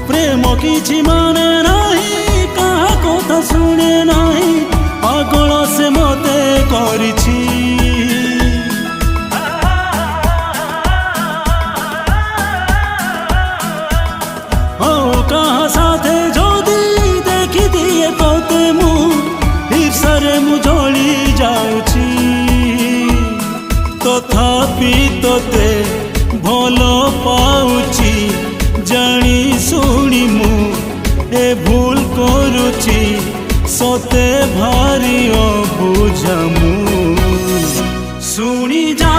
प्रेम किछि माने नाही कहा कथा शुणे नाही पागल से मते करिछि कहा साथे जदि देखी दिए तोते मु ईर्षारे मु जली जाउछि तथापि तोते भल पाउछि जानी शुणी मु ए भूल करुछि सते भारी अबुझा मु शुणी जा